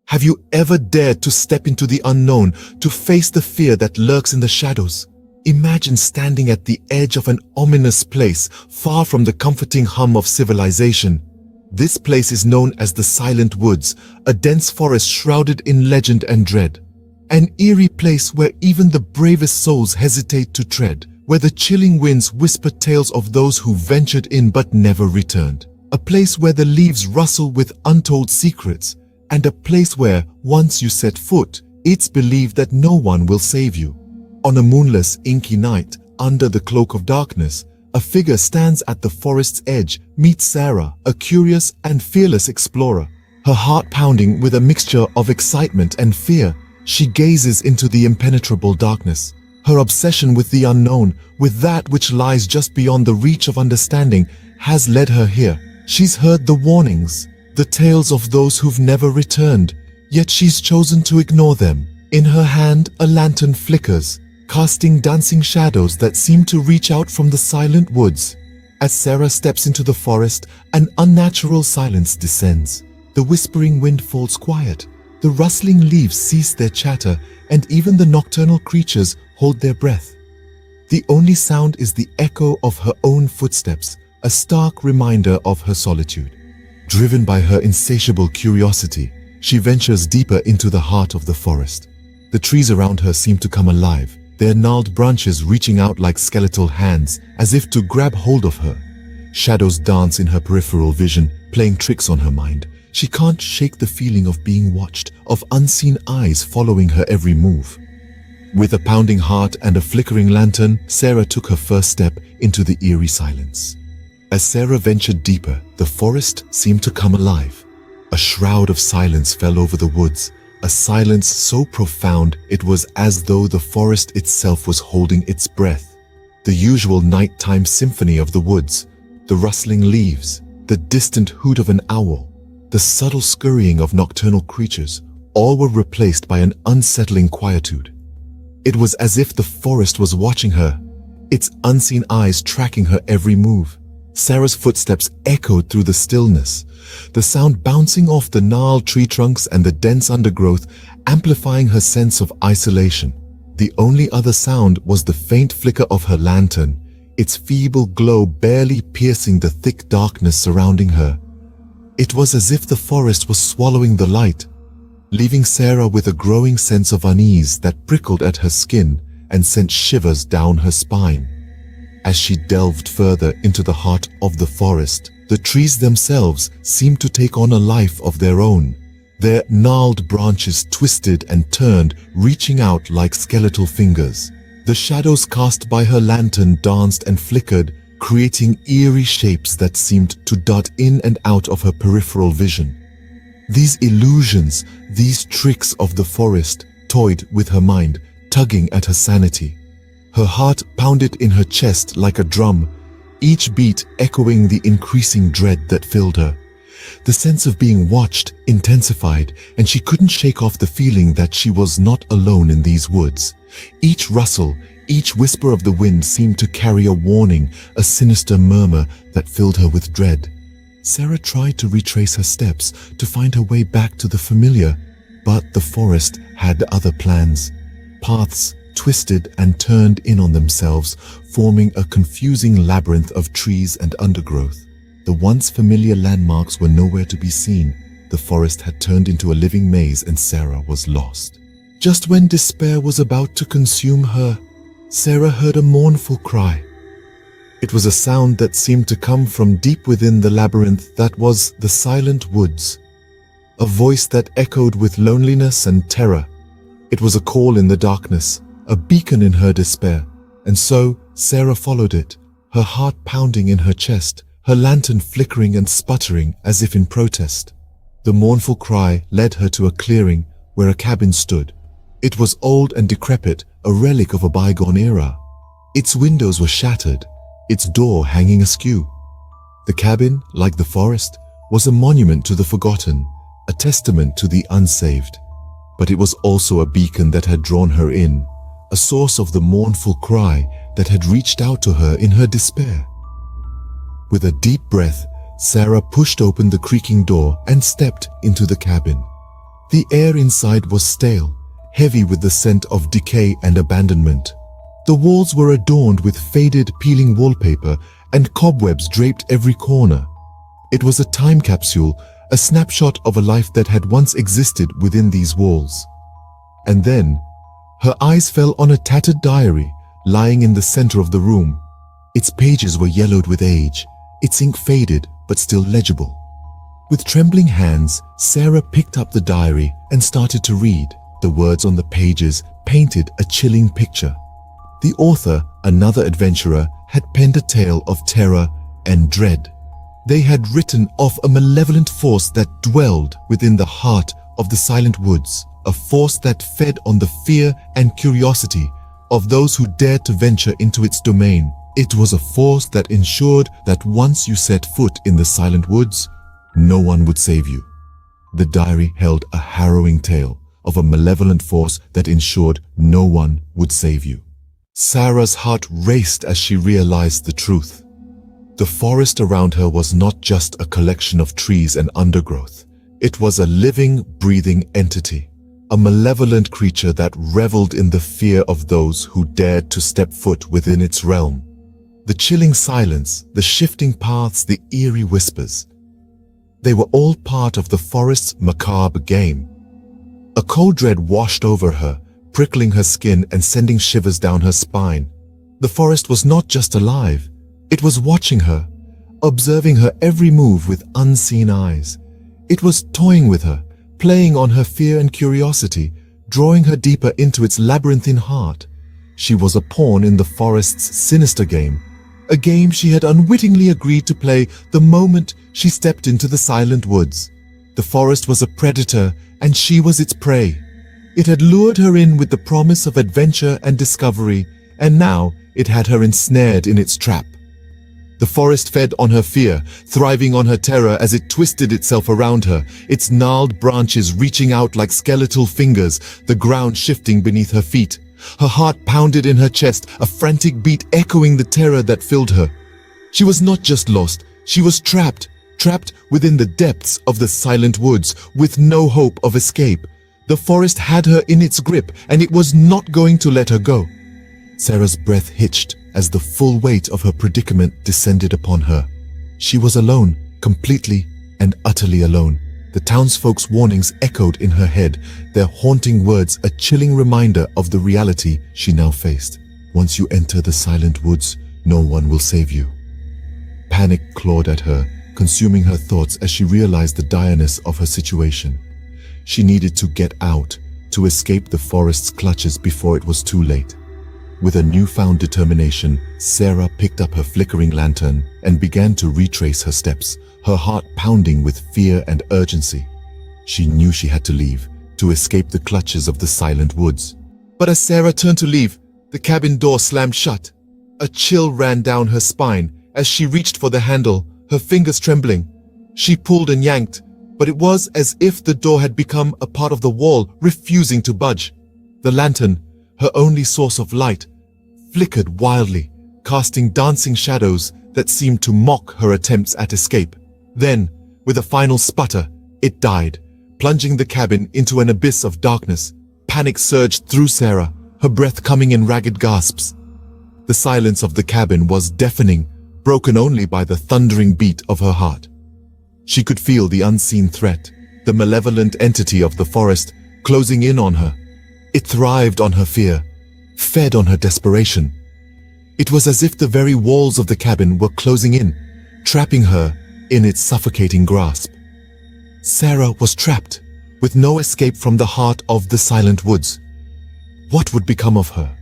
Have you ever dared to step into the unknown, to face the fear that lurks in the shadows? Imagine standing at the edge of an ominous place, far from the comforting hum of civilization. This place is known as the Silent Woods, a dense forest shrouded in legend and dread. An eerie place where even the bravest souls hesitate to tread, where the chilling winds whisper tales of those who ventured in but never returned. A place where the leaves rustle with untold secrets, and a place where, once you set foot, it's believed that no one will save you. On a moonless, inky night, under the cloak of darkness, a figure stands at the forest's edge. Meet Sarah, a curious and fearless explorer. Her heart pounding with a mixture of excitement and fear, she gazes into the impenetrable darkness. Her obsession with the unknown, with that which lies just beyond the reach of understanding, has led her here. She's heard the warnings, the tales of those who've never returned, yet she's chosen to ignore them. In her hand, a lantern flickers, casting dancing shadows that seem to reach out from the silent woods. As Sarah steps into the forest, an unnatural silence descends. The whispering wind falls quiet, the rustling leaves cease their chatter, and even the nocturnal creatures hold their breath. The only sound is the echo of her own footsteps, a stark reminder of her solitude. Driven by her insatiable curiosity, she ventures deeper into the heart of the forest. The trees around her seem to come alive, their gnarled branches reaching out like skeletal hands, as if to grab hold of her. Shadows dance in her peripheral vision, playing tricks on her mind. She can't shake the feeling of being watched, of unseen eyes following her every move. With a pounding heart and a flickering lantern, Sarah took her first step into the eerie silence. As Sarah ventured deeper, the forest seemed to come alive. A shroud of silence fell over the woods, a silence so profound it was as though the forest itself was holding its breath. The usual nighttime symphony of the woods, the rustling leaves, the distant hoot of an owl, the subtle scurrying of nocturnal creatures, all were replaced by an unsettling quietude. It was as if the forest was watching her, its unseen eyes tracking her every move. Sarah's footsteps echoed through the stillness, the sound bouncing off the gnarled tree trunks and the dense undergrowth, amplifying her sense of isolation. The only other sound was the faint flicker of her lantern, its feeble glow barely piercing the thick darkness surrounding her. It was as if the forest was swallowing the light, leaving Sarah with a growing sense of unease that prickled at her skin and sent shivers down her spine. As she delved further into the heart of the forest, the trees themselves seemed to take on a life of their own. Their gnarled branches twisted and turned, reaching out like skeletal fingers. The shadows cast by her lantern danced and flickered, creating eerie shapes that seemed to dart in and out of her peripheral vision. These illusions, these tricks of the forest, toyed with her mind, tugging at her sanity. Her heart pounded in her chest like a drum, each beat echoing the increasing dread that filled her. The sense of being watched intensified, and she couldn't shake off the feeling that she was not alone in these woods. Each rustle, each whisper of the wind seemed to carry a warning, a sinister murmur that filled her with dread. Sarah tried to retrace her steps, to find her way back to the familiar, but the forest had other plans. Paths twisted and turned in on themselves, forming a confusing labyrinth of trees and undergrowth. The once familiar landmarks were nowhere to be seen. The forest had turned into a living maze and Sarah was lost. Just when despair was about to consume her, Sarah heard a mournful cry. It was a sound that seemed to come from deep within the labyrinth that was the Silent Woods. A voice that echoed with loneliness and terror. It was a call in the darkness, a beacon in her despair, and so Sarah followed it, her heart pounding in her chest, her lantern flickering and sputtering as if in protest. The mournful cry led her to a clearing where a cabin stood. It was old and decrepit, a relic of a bygone era. Its windows were shattered, its door hanging askew. The cabin, like the forest, was a monument to the forgotten, a testament to the unsaved. But it was also a beacon that had drawn her in, a source of the mournful cry that had reached out to her in her despair. With a deep breath, Sarah pushed open the creaking door and stepped into the cabin. The air inside was stale, heavy with the scent of decay and abandonment. The walls were adorned with faded, peeling wallpaper and cobwebs draped every corner. It was a time capsule, a snapshot of a life that had once existed within these walls. And then, her eyes fell on a tattered diary lying in the center of the room. Its pages were yellowed with age, its ink faded but still legible. With trembling hands, Sarah picked up the diary and started to read. The words on the pages painted a chilling picture. The author, another adventurer, had penned a tale of terror and dread. They had written of a malevolent force that dwelled within the heart of the silent woods, a force that fed on the fear and curiosity of those who dared to venture into its domain. It was a force that ensured that once you set foot in the silent woods, no one would save you. The diary held a harrowing tale of a malevolent force that ensured no one would save you. Sarah's heart raced as she realized the truth. The forest around her was not just a collection of trees and undergrowth. It was a living, breathing entity, a malevolent creature that reveled in the fear of those who dared to step foot within its realm. The chilling silence, the shifting paths, the eerie whispers, they were all part of the forest's macabre game. A cold dread washed over her, prickling her skin and sending shivers down her spine. The forest was not just alive, it was watching her, observing her every move with unseen eyes. It was toying with her, playing on her fear and curiosity, drawing her deeper into its labyrinthine heart. She was a pawn in the forest's sinister game, a game she had unwittingly agreed to play the moment she stepped into the silent woods. The forest was a predator, and she was its prey. It had lured her in with the promise of adventure and discovery, and now it had her ensnared in its trap. The forest fed on her fear, thriving on her terror as it twisted itself around her, its gnarled branches reaching out like skeletal fingers, the ground shifting beneath her feet. Her heart pounded in her chest, a frantic beat echoing the terror that filled her. She was not just lost, she was trapped within the depths of the silent woods, with no hope of escape. The forest had her in its grip, and it was not going to let her go. Sarah's breath hitched as the full weight of her predicament descended upon her. She was alone, completely and utterly alone. The townsfolk's warnings echoed in her head, their haunting words a chilling reminder of the reality she now faced. Once you enter the silent woods, no one will save you. Panic clawed at her, consuming her thoughts as she realized the direness of her situation. She needed to get out, to escape the forest's clutches before it was too late. With a newfound determination, Sarah picked up her flickering lantern and began to retrace her steps, her heart pounding with fear and urgency. She knew she had to leave, to escape the clutches of the silent woods. But as Sarah turned to leave, the cabin door slammed shut. A chill ran down her spine as she reached for the handle, her fingers trembling. She pulled and yanked, but it was as if the door had become a part of the wall, refusing to budge. The lantern, her only source of light, flickered wildly, casting dancing shadows that seemed to mock her attempts at escape. Then, with a final sputter, it died, plunging the cabin into an abyss of darkness. Panic surged through Sarah, her breath coming in ragged gasps. The silence of the cabin was deafening, broken only by the thundering beat of her heart. She could feel the unseen threat, the malevolent entity of the forest, closing in on her. It thrived on her fear, fed on her desperation. It was as if the very walls of the cabin were closing in, trapping her in its suffocating grasp. Sarah was trapped, with no escape from the heart of the silent woods. What would become of her?